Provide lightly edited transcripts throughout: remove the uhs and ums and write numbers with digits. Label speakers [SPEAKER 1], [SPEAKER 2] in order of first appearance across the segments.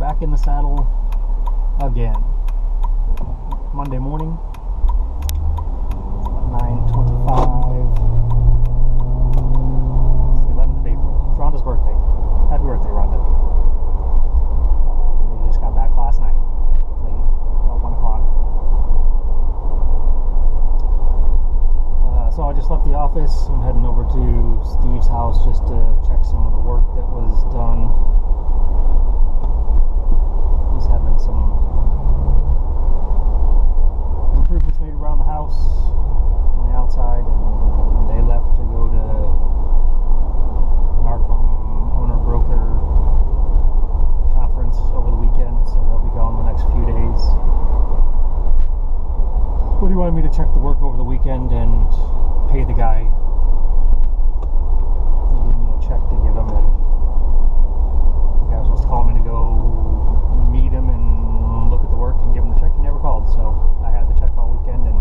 [SPEAKER 1] back in the saddle again. Monday morning, 9:25. It's the 11th of April. It's Rhonda's birthday. Happy birthday, Rhonda. We just got back last night, late, about 1 o'clock. So I just left the office. I'm heading over to Steve's house just to check some of the work that was done. He's having some improvements made around the house on the outside, and they left to go to Narcom owner broker conference over the weekend, so they'll be gone the next few days. But he wanted me to check the work over the weekend and pay the guy. He gave me a check to give him, and the guy was supposed to call me to go meet him and look at the work and give him the check. He never called, so I had the check all weekend, and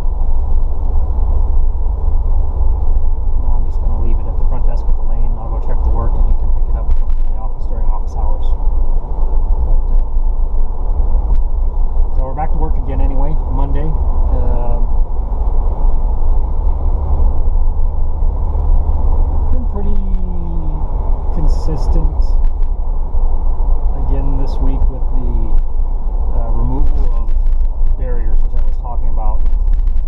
[SPEAKER 1] now I'm just going to leave it at the front desk at the lane. I'll go check the work, and he can pick it up from the office during office hours. So we're back to work again anyway, Monday. Pretty consistent again this week with the removal of barriers, which I was talking about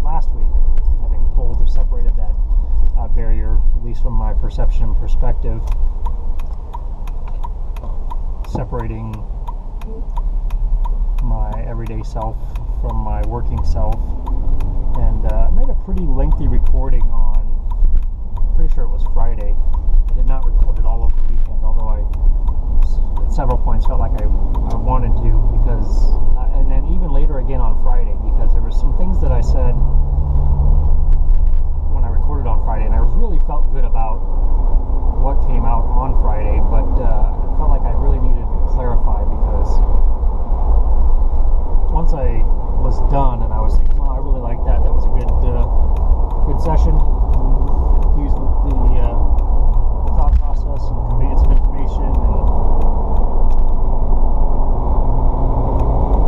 [SPEAKER 1] last week, having pulled or separated that barrier, at least from my perception and perspective, separating my everyday self from my working self, and I made a pretty lengthy recording on, pretty sure it was Friday. I did not record it all over the weekend, although I at several points felt like I wanted to, because and then even later again on Friday, because there were some things that I said when I recorded on Friday, and I really felt good about what came out on Friday, but I felt like I really needed to clarify, because once I was done and I was thinking, oh, I really like that, that was a good session. Use the thought process and conveyance of information and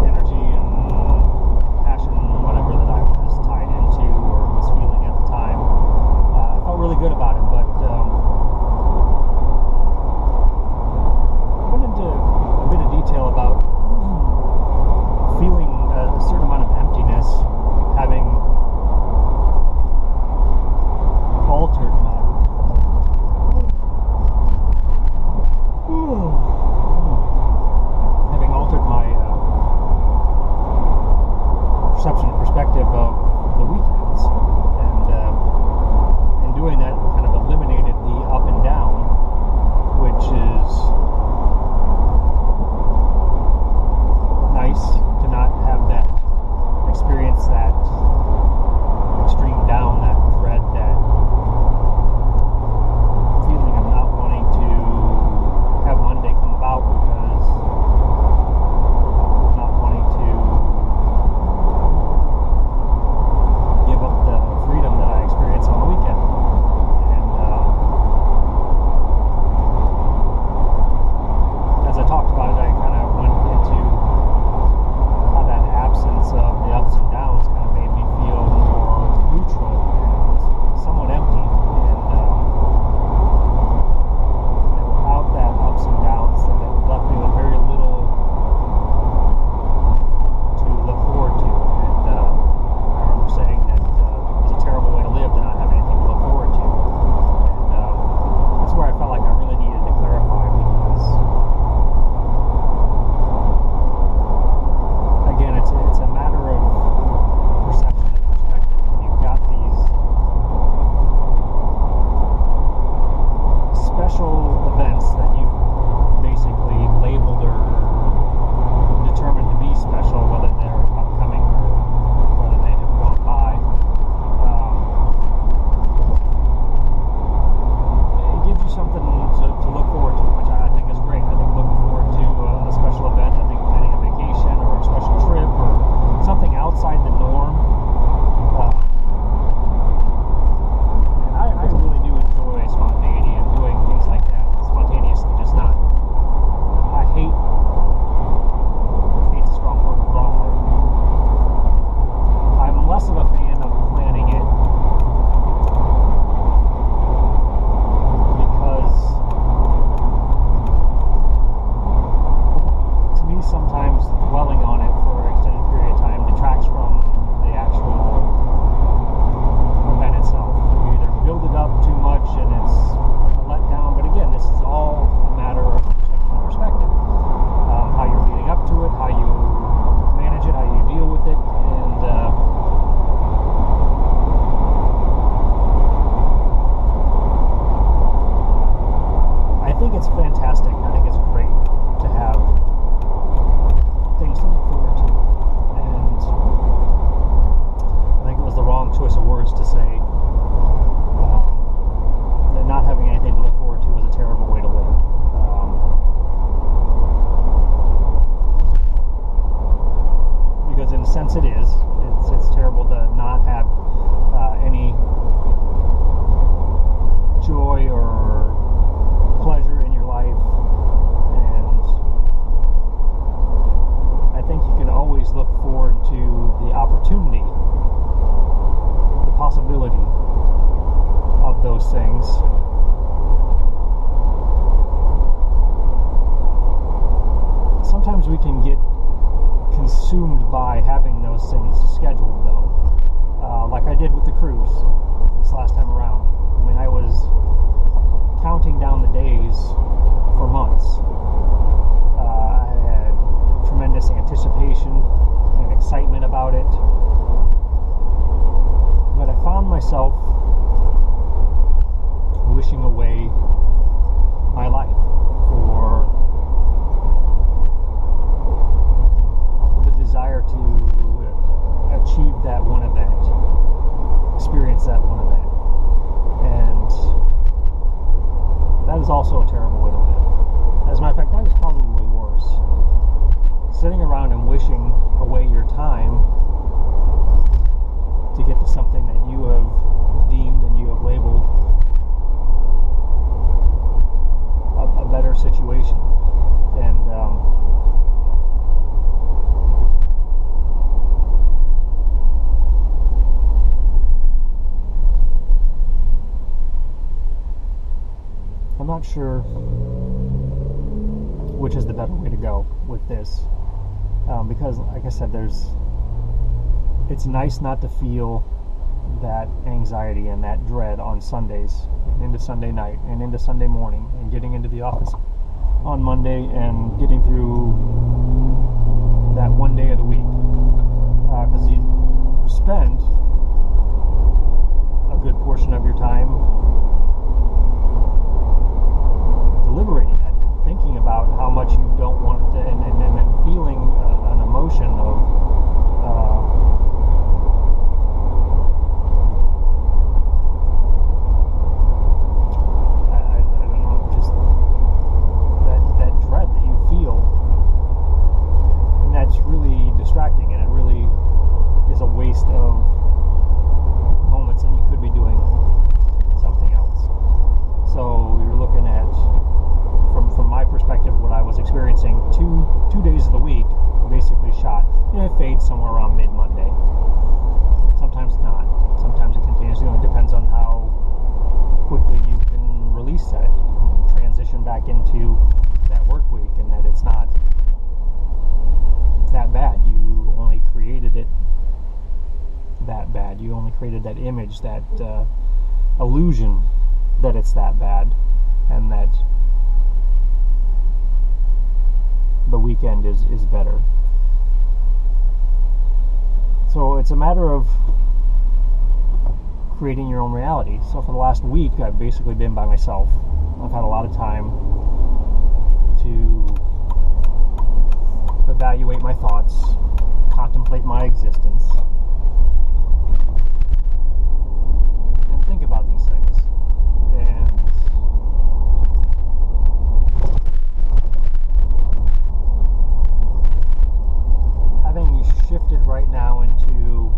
[SPEAKER 1] energy and passion, whatever that I was tied into or was feeling at the time. I felt really good about it, but it's fantastic. I think it's great to have things to look forward to. And I think it was the wrong choice of words to say that not having anything to look forward to is a terrible way to live. Because in a sense it is. It's terrible to not have any joy or pleasure in your life, and I think you can always look forward to the opportunity, the possibility of those things. Sometimes we can get consumed by having those things scheduled, though, like I did with the cruise this last time around. I mean, I was counting down the days for months. I had tremendous anticipation and excitement about it, but I found myself wishing away my life for the desire to achieve that one event, experience that one event. And that is also a terrible way to live. As a matter of fact, that is probably worse. Sitting around and wishing away your time to get to something that you have deemed and you have labeled a better situation. And I'm not sure which is the better way to go with this, because like I said, it's nice not to feel that anxiety and that dread on Sundays and into Sunday night and into Sunday morning and getting into the office on Monday and getting through that one day of the week, because you spend a good portion of your time deliberating that, thinking about how much you don't want it to, and feeling an emotion of I don't know, just that dread that you feel, and that's really distracting, and it really is a waste of moments, and you could be doing something else. So you're looking at, from my perspective, what I was experiencing two days of the week basically shot, and it fades somewhere around mid-Monday. Sometimes not. Sometimes it continues. It depends on how quickly you can release that and transition back into that work week, and that it's not that bad. You only created it that bad. You only created that image, that illusion that it's that bad, and that the weekend is better. So it's a matter of creating your own reality. So for the last week, I've basically been by myself. I've had a lot of time to evaluate my thoughts, contemplate my existence, and think about these things. And having shifted right now into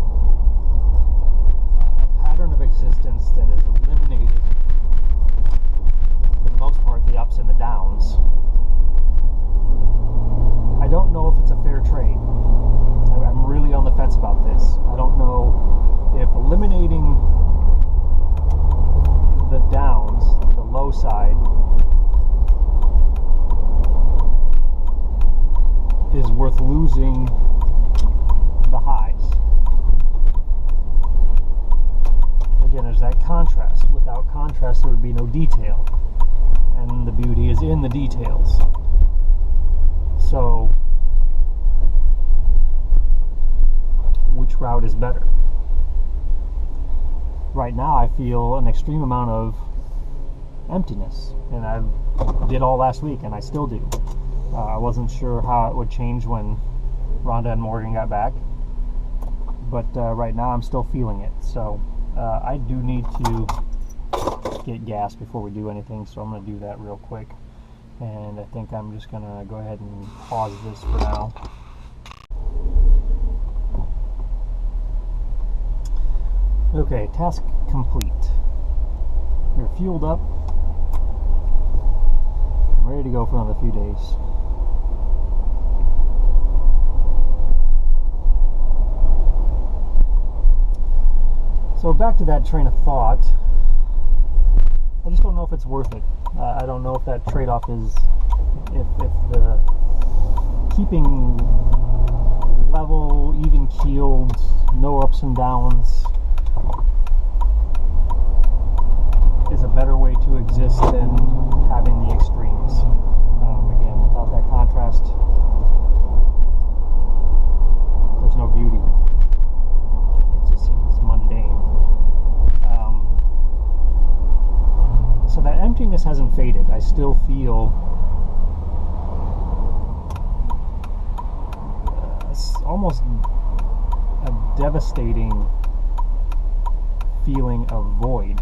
[SPEAKER 1] a pattern of existence that has eliminated, for the most part, the ups and the downs, I don't know if it's a fair trade. I'm really on the fence about this. I don't know if eliminating the downs, the low side, is worth losing the highs. Again, there's that contrast. Without contrast, there would be no detail. And the beauty is in the details. So, which route is better? Right now, I feel an extreme amount of emptiness, and I did all last week, and I still do. I wasn't sure how it would change when Rhonda and Morgan got back, but right now I'm still feeling it. So I do need to get gas before we do anything, so I'm going to do that real quick. And I think I'm just going to go ahead and pause this for now. Okay, task complete. We're fueled up. I'm ready to go for another few days. So back to that train of thought. I just don't know if it's worth it. I don't know if that trade-off is, if the keeping level, even-keeled, no ups and downs is a better way to exist than having the extremes. Again, without that contrast, there's no beauty. It just seems mundane. So that emptiness hasn't faded. I still feel almost a devastating feeling of void.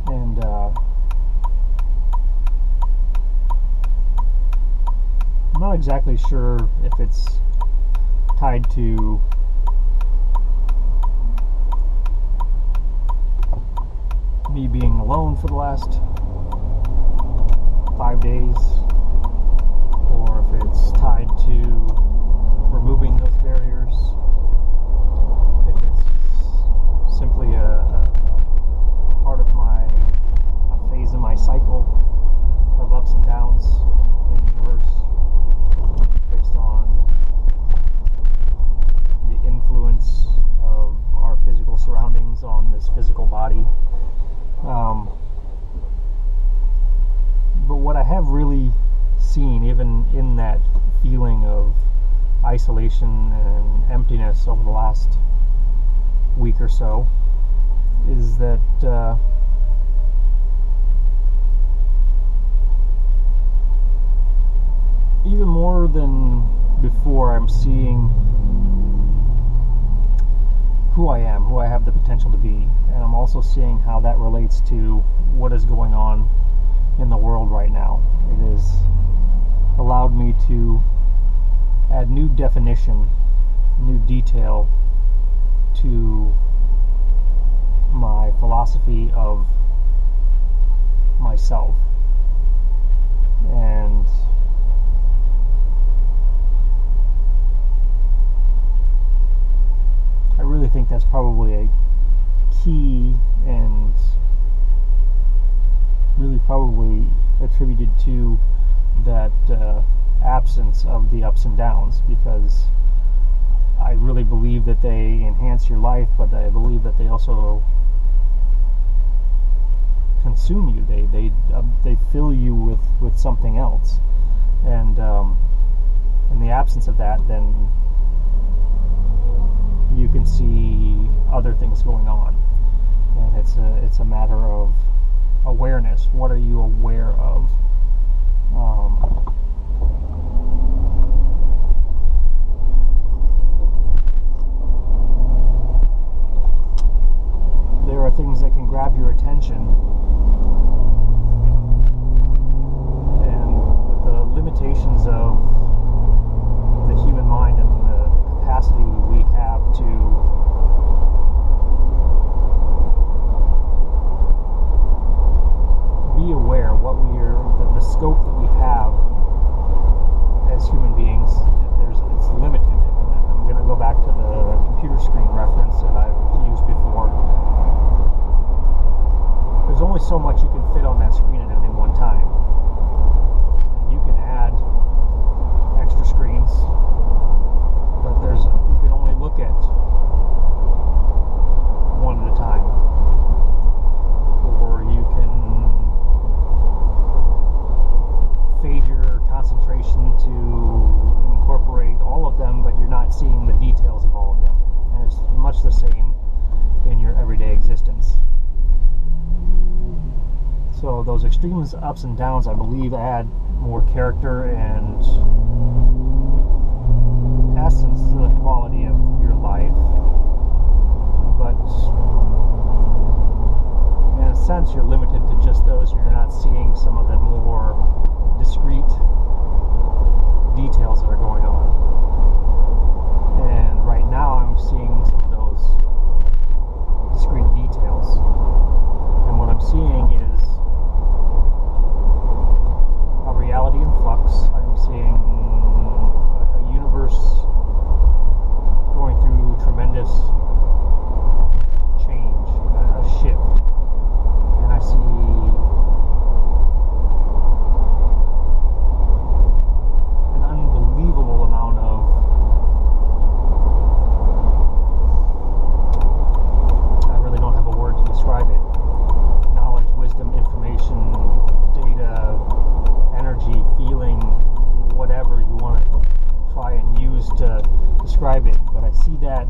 [SPEAKER 1] And I'm not exactly sure if it's tied to me being alone for the last 5 days, or if it's tied to removing those barriers, if it's simply a part of a phase in my cycle of ups and downs in the universe based on the influence of our physical surroundings on this physical body. But what I have really seen, even in that feeling of isolation and emptiness over the last week or so, is that even more than before, I'm seeing who I am, who I have the potential to be, and I'm also seeing how that relates to what is going on in the world right now. It has allowed me to add new definition, new detail to my philosophy of myself. And I really think that's probably a key, and really probably attributed to that absence of the ups and downs, because I really believe that they enhance your life, but I believe that they also consume you. They fill you with something else, and in the absence of that, then you can see other things going on, and it's a matter of awareness. What are you aware of? There are things that can grab your attention, and with the limitations of the human mind and the capacity we have to be aware what the scope that we have as human beings, it's limited. And I'm going to go back to the computer screen reference that I've used before. There's only so much you can fit on that screen at any one time, and you can add extra screens, but you can only look at one at a time, or you can fade your concentration to incorporate all of them, but you're not seeing the details of all of them. And it's much the same in your everyday existence. those extremes, ups and downs, I believe add more character and essence to the quality of your life. But in a sense, you're limited to just those. You're not seeing some of the more discrete details that are going on. And right now I'm seeing some of those discrete details. And what I'm seeing is a reality in flux. I'm seeing a universe going through tremendous change, a shift. And I see an unbelievable amount of describe it. Knowledge, wisdom, information, data, energy, feeling, whatever you want to try and use to describe it. But I see that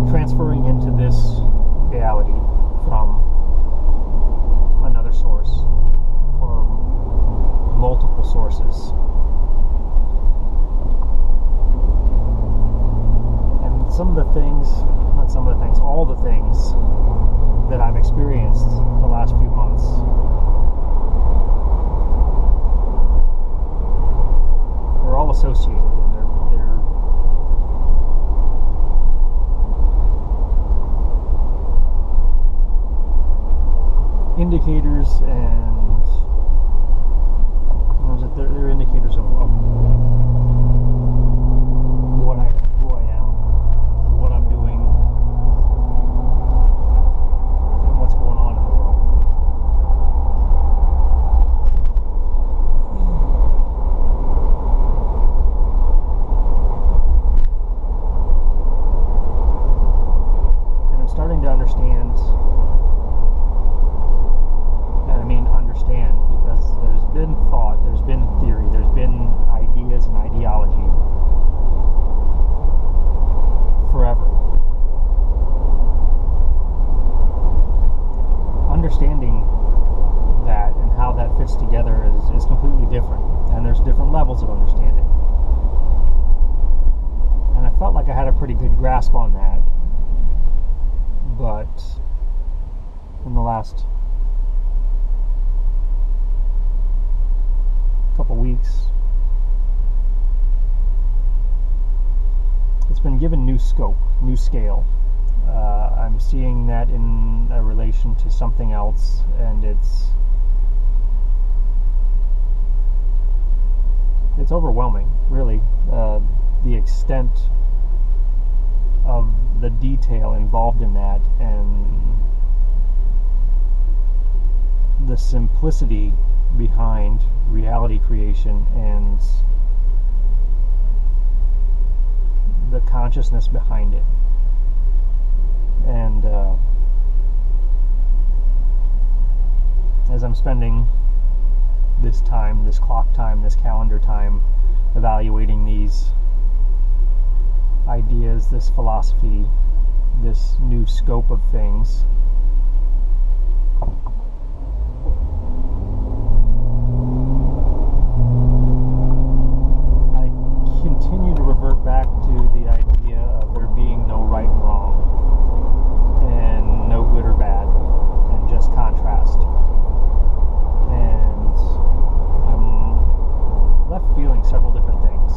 [SPEAKER 1] transferring into this reality from another source or multiple sources. All the things that I've experienced the last few months are all associated, and they're indicators, and they're indicators of what I am, who I am, what I'm doing, and what's going on in the world. And I'm starting to understand, and I mean understand, because there's been thought, there's been theory, there's been ideas and ideology forever. Understanding that and how that fits together is completely different, and there's different levels of understanding. And I felt like I had a pretty good grasp on that, but in the last couple weeks, it's been given new scope, new scale. I'm seeing that in a relation to something else, and it's overwhelming, really, the extent of the detail involved in that, and the simplicity behind reality creation, and the consciousness behind it. And as I'm spending this time, this clock time, this calendar time, evaluating these ideas, this philosophy, this new scope of things, I continue to revert back to the idea of there being no right and wrong, and no good or bad, and just contrast. And I'm left feeling several different things.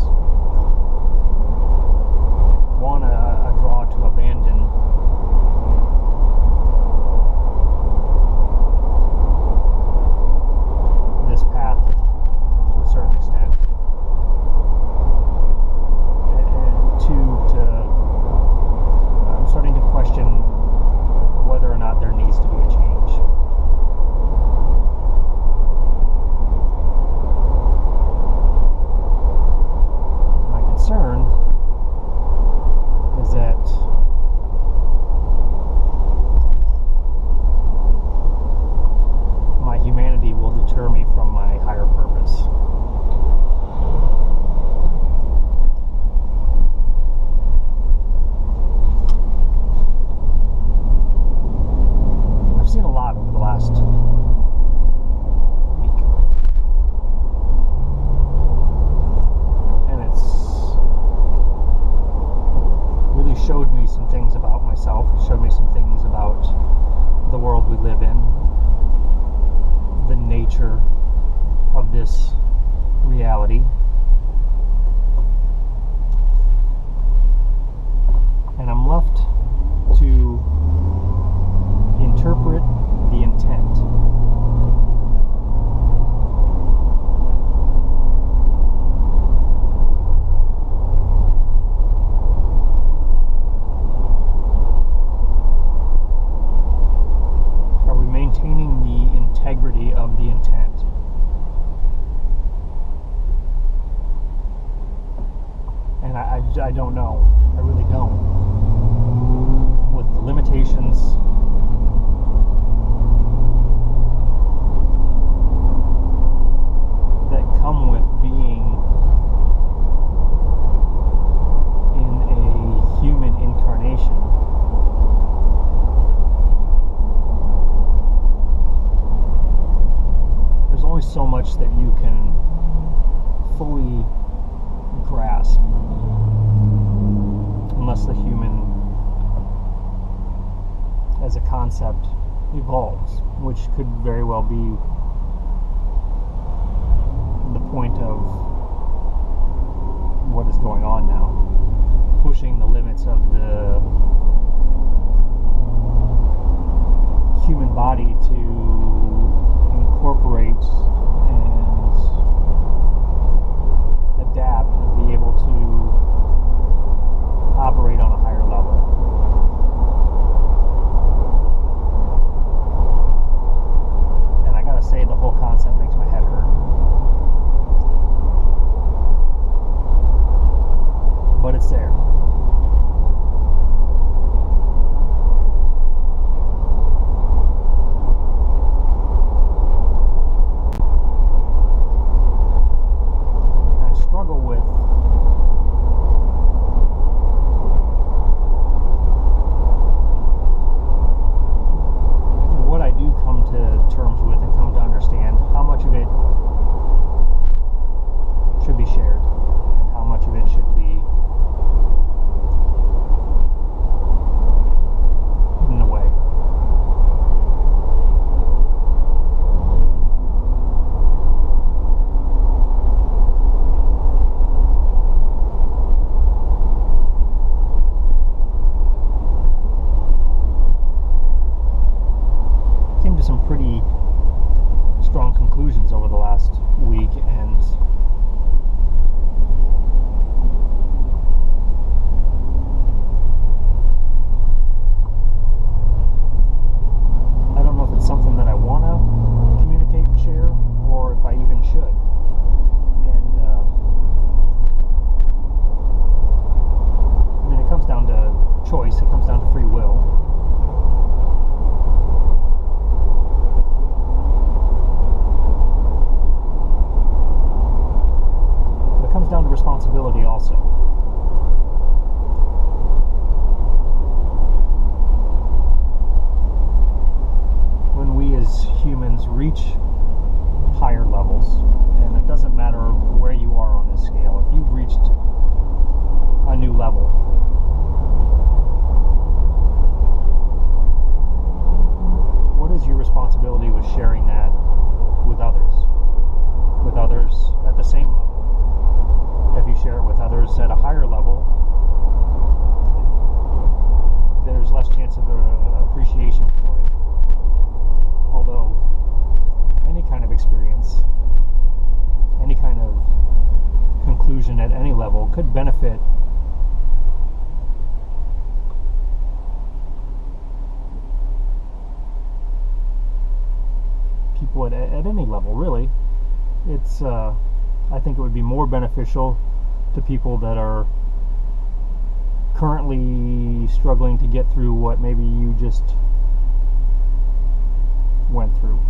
[SPEAKER 1] One, a draw to abandon I don't know. I really don't. With the limitations that come with being in a human incarnation, there's only so much that you can fully grasp unless the human as a concept evolves, which could very well be the point of what is going on now, pushing the limits of the human body to incorporate and adapt and be able to operate on a higher level. And I gotta say, the whole concept makes my head hurt. But it's there. Over the last week, and I don't know if it's something that I want to communicate and share, or if I even should. And I mean, it comes down to choice, it comes down to free will. Down to responsibility also. When we as humans reach higher levels, and it doesn't matter where you are on this scale, if you've reached a new level, what is your responsibility with sharing that with others at the same level? If you share it with others at a higher level, there's less chance of appreciation for it. Although any kind of experience, any kind of conclusion at any level could benefit people at any level, really. It's I think it would be more beneficial to people that are currently struggling to get through what maybe you just went through.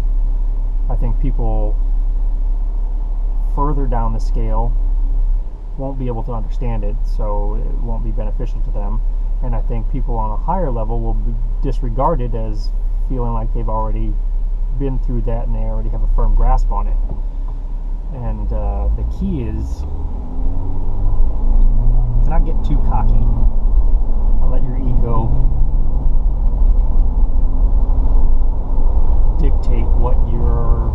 [SPEAKER 1] I think people further down the scale won't be able to understand it, so it won't be beneficial to them. And I think people on a higher level will be disregarded as feeling like they've already been through that and they already have a firm grasp on it. And the key is to not get too cocky and let your ego dictate what you're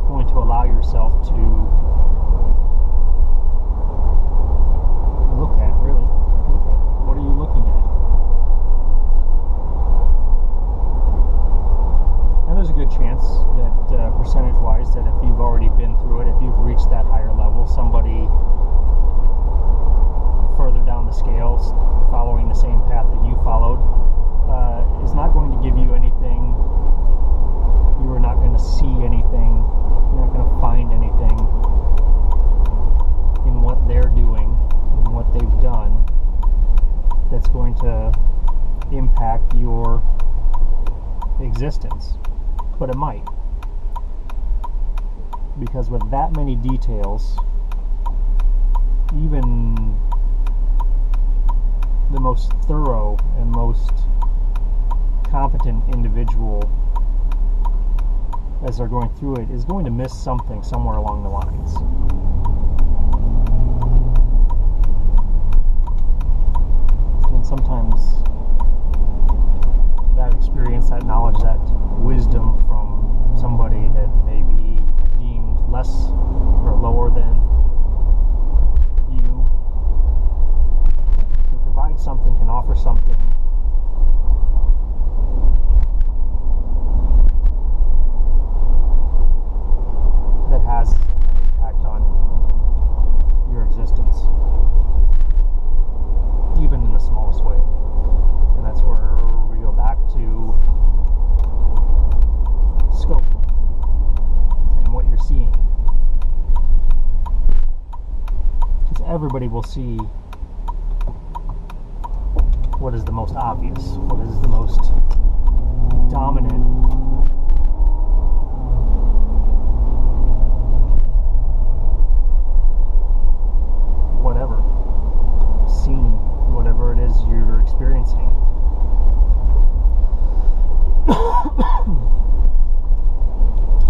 [SPEAKER 1] going to allow yourself to look at, really. What are you looking at? And there's a good chance that percentage-wise, that if you've already been through it, if you've reached that higher level, somebody further down the scale, following the same path that you followed, is not going to give you anything. You are not going to see anything. You're not going to find anything in what they're doing, in what they've done, existence, but it might. Because with that many details, even the most thorough and most competent individual, as they're going through it, is going to miss something somewhere along the lines. And sometimes that experience, that knowledge, that wisdom from somebody that may be deemed less or lower than you can provide something, can offer something that has an impact on your existence, even in the smallest way. And that's where we go back to scope and what you're seeing. Because everybody will see what is the most obvious, what is the most dominant, whatever scene, whatever it is you're experiencing. This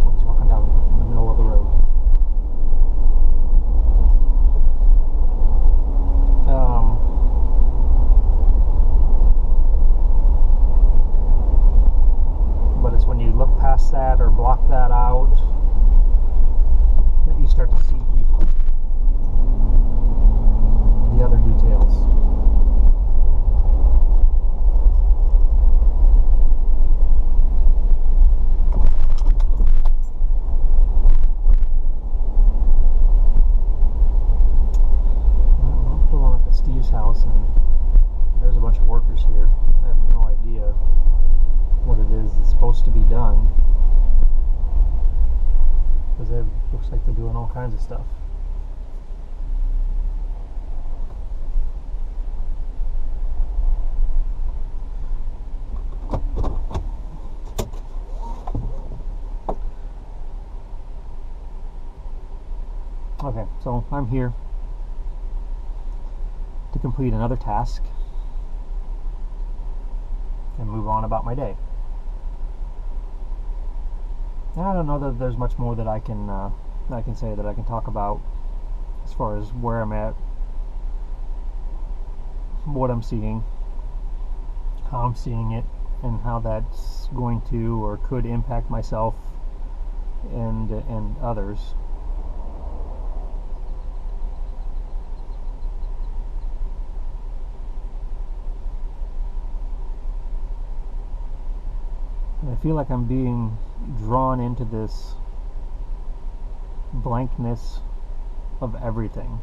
[SPEAKER 1] one's walking down the middle of the road. But it's when you look past that or block that out that you start to see the other details. I'm pulling up at Steve's house, and there's a bunch of workers here. I have no idea what it is that's supposed to be done, because it looks like they're doing all kinds of stuff. Okay, so I'm here to complete another task and move on about my day. And I don't know that there's much more that I can say, that I can talk about as far as where I'm at, what I'm seeing, how I'm seeing it, and how that's going to or could impact myself and others. I feel like I'm being drawn into this blankness of everything.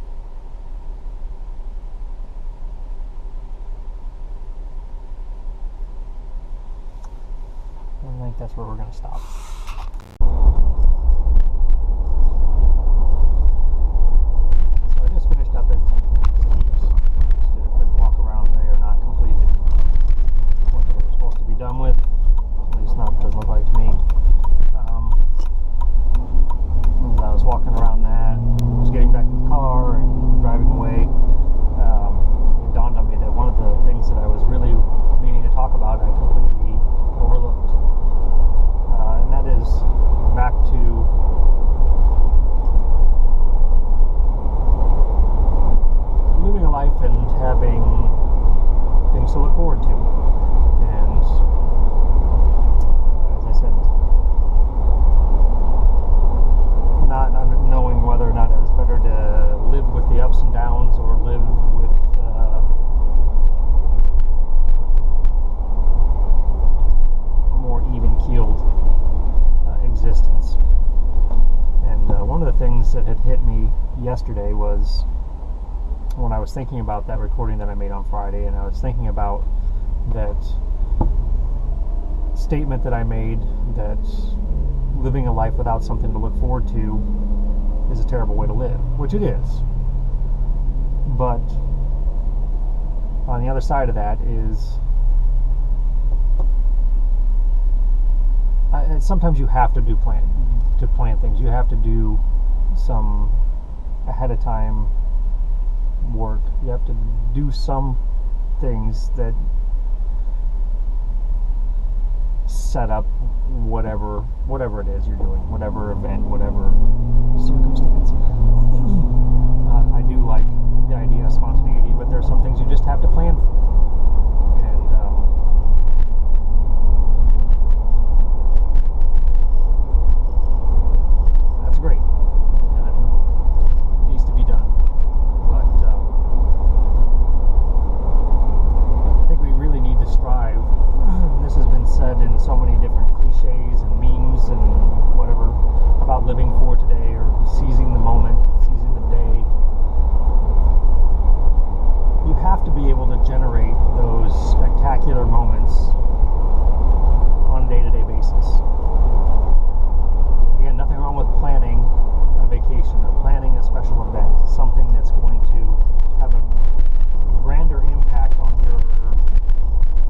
[SPEAKER 1] I think that's where we're going to stop. So I just finished up at Steve's. Just did a quick walk around. They are not completed what they were supposed to be done with. At least not, doesn't look like to me. As I was walking around that, was getting back in the car and driving away, it dawned on me that one of the things that I was really meaning to talk about, I completely overlooked. And that is back to living a life and having things to look forward to. And as I said, not knowing whether or not it was better to live with the ups and downs or live with more even-keeled existence. And one of the things that had hit me yesterday was when I was thinking about that recording that I made on Friday, and I was thinking about that statement that I made that living a life without something to look forward to is a terrible way to live, which it is. But on the other side of that is sometimes you have to plan things. You have to do some ahead of time work. You have to do some things that set up whatever it is you're doing, whatever event, whatever circumstance. I do like the idea of spontaneity, but there's some things you just have to plan for. And that's great. And it needs to be done. But I think we really need to strive. This has been said in so many different cliches and memes and whatever about living for today or seizing the moment, seizing the day. You have to be able to generate those spectacular moments on a day-to-day basis. Again, nothing wrong with planning a vacation or planning a special event, something that's going to have a grander impact on your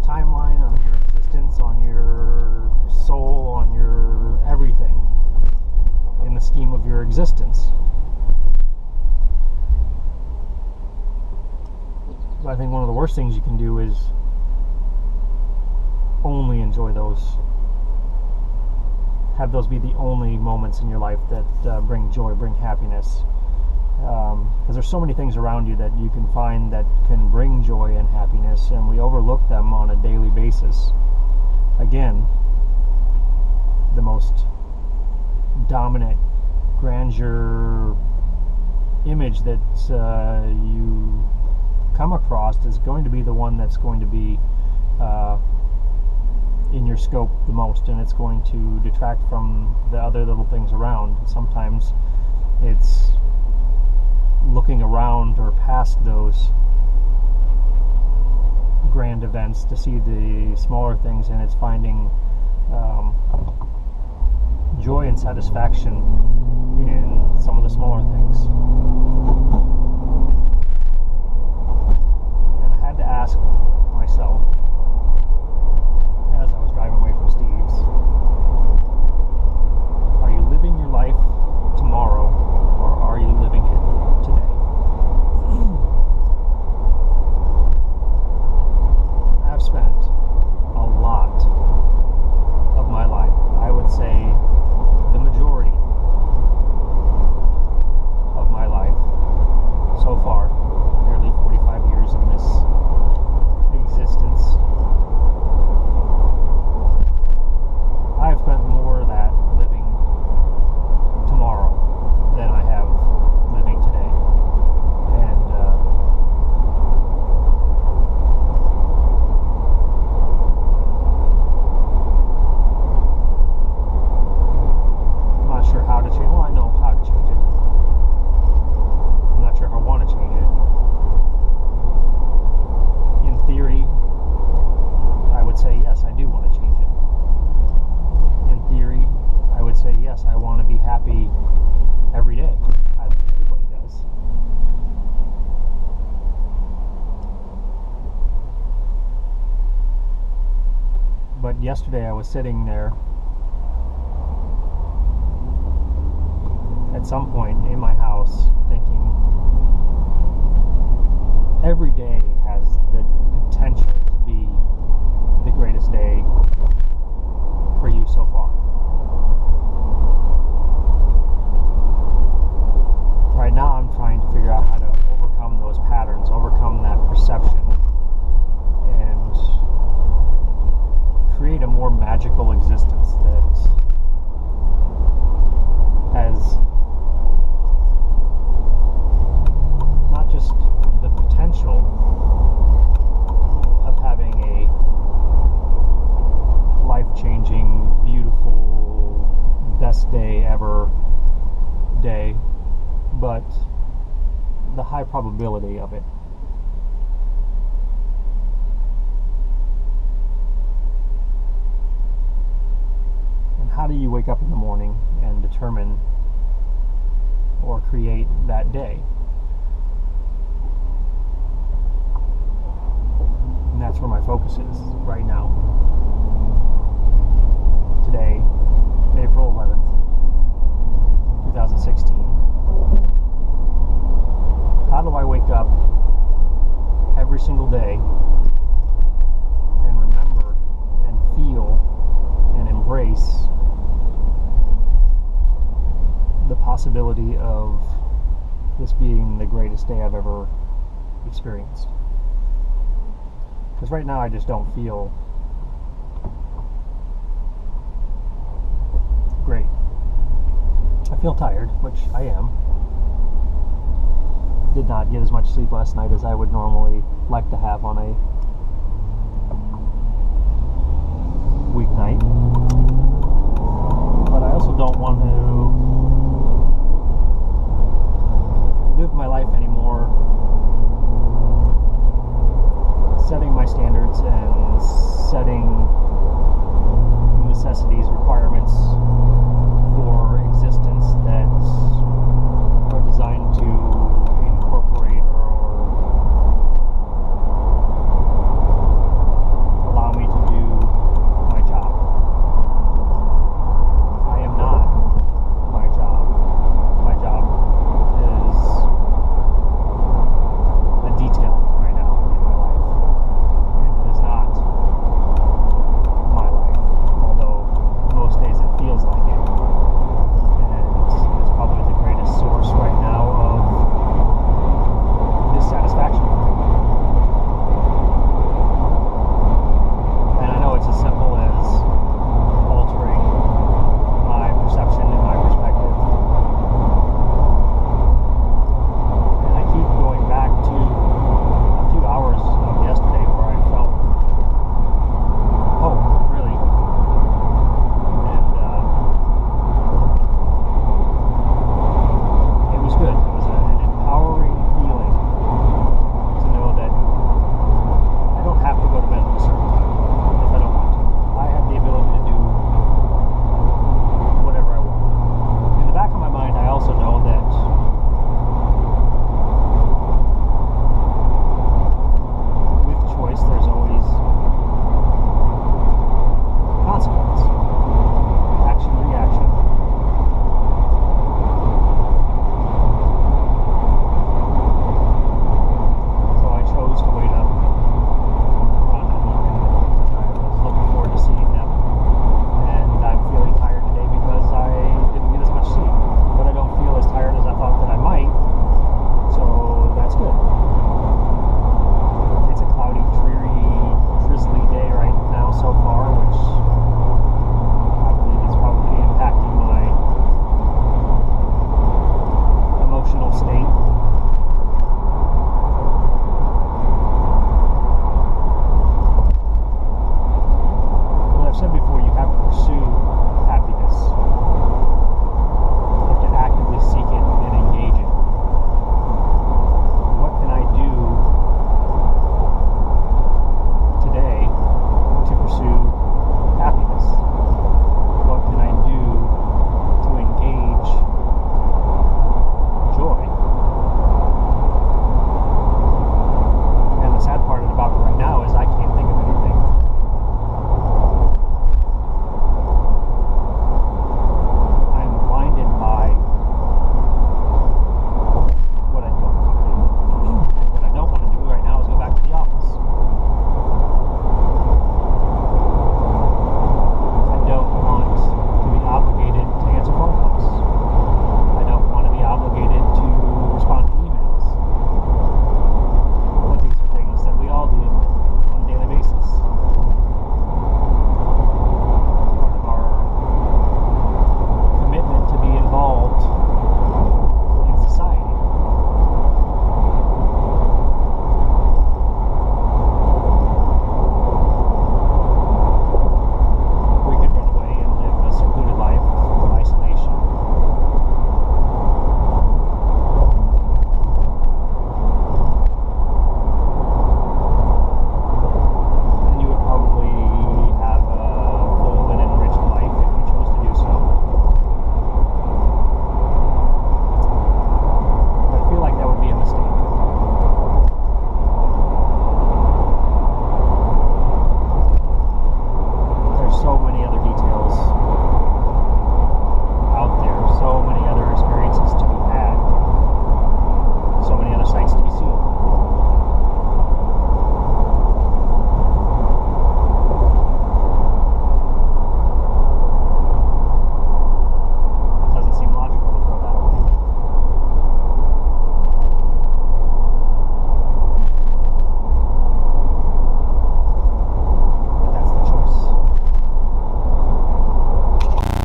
[SPEAKER 1] timeline, on your existence, on your soul, on your everything in the scheme of your existence. So I think one of the worst things you can do is only enjoy those, have those be the only moments in your life that bring joy, bring happiness. Because there's so many things around you that you can find that can bring joy and happiness, and we overlook them on a daily basis. Again, the most dominant grandeur image that you come across is going to be the one that's going to be in your scope the most, and it's going to detract from the other little things around. Sometimes it's looking around or past those grand events to see the smaller things, and it's finding joy and satisfaction in some of the smaller things. And I had to ask myself as I was driving away from Steve's, are you living your life tomorrow, or are you living it today? I've spent a lot of my life, I would say the majority of my life so far, nearly 45 years in this existence, I've spent more of that living tomorrow than I have living today. And I'm not sure how to change. Well, I know how to change it. I'm not sure if I want to change it. In theory, I would say yes, I do want to change it. In theory, I would say yes, I want to be happy every day. I think everybody does. But yesterday I was sitting there at some point in my house thinking, every day has the potential to be the greatest day for you so far. Right now I'm trying to figure out how to overcome those patterns, overcome that perception, and create a more magical existence that has not just the potential of having a life-changing, beautiful, best day ever day, but the high probability of it. And how do you wake up in the morning and determine or create that day? And that's where my focus is right now. Today, possibility of this being the greatest day I've ever experienced. Because right now I just don't feel great. I feel tired, which I am. Did not get as much sleep last night as I would normally like to have on a weeknight.